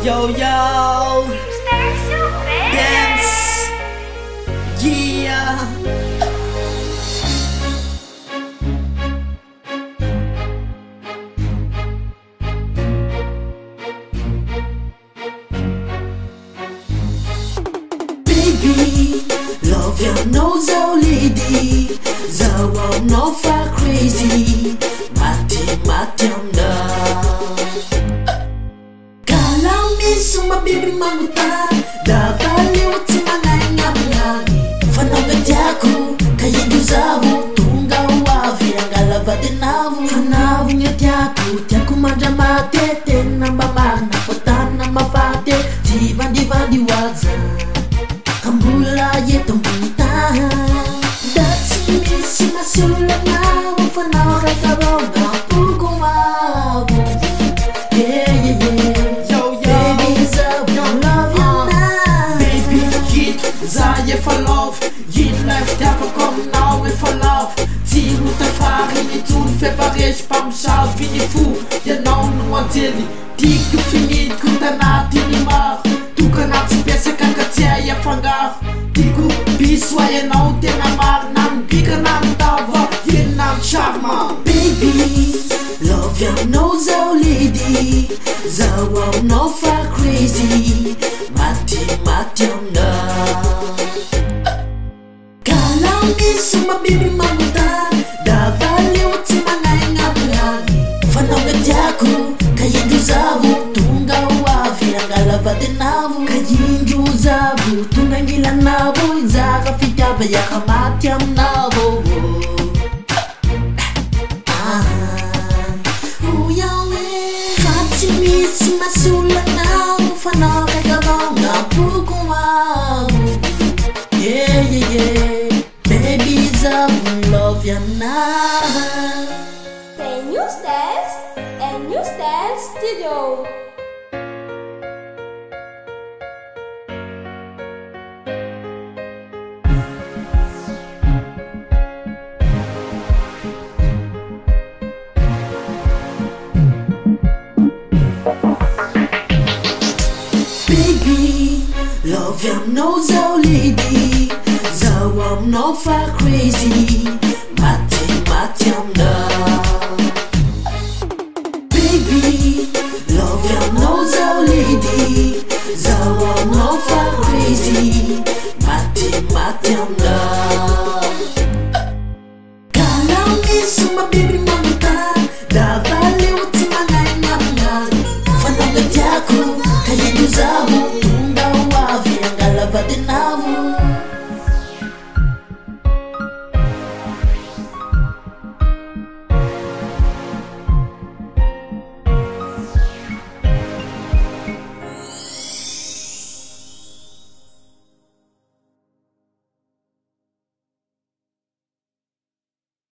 Yo, yo, dance, yeah. Baby, love your nose, oh lady. Zawa no far crazy. Mati Suma baby mamuta da valeu timanga ngani fana gadiako kayidu zavu tunga wavi angala vadenavu fanavu nyatiako tiako manja matete na mamana potana mafate divandi waza kambula yetombuta that's me sima sula na fana rakaronga pukumavu yeah Zaje for love, yin left ever come now with for love. See who the far in it tune february, pam shall fini fou. You know no one tell you, tik you fini kutanati ni mar. Tu kanat spesa kakatia ya fangar. Tiku biswa ya no tena mar nam bika nam dava yin nam charma. Baby, love your nose, oh lady. Zawa no far crazy. Mati Suma baby mamuta da valeu timanga ngani fana gadiako kayidu zavu tunga wavi angala vadenavu kayinju zavu tunga ngila navo inzaka fitaba ya kamati amnavo uyawe fatimi simasula navo fana gagavanga pukumavu yeah Babies of love ya now. Say NewStylez and NewStylez Studio. Baby, love ya nose, oh lady. I'm not far crazy. Mati I'm love. Baby, love your nose, oh lady. I'm not far crazy. Mati I'm love. Kala mi suma baby mamuta da valeu timanga ngani fana gadiako kayidu zavu tunga wavi angala vadenavu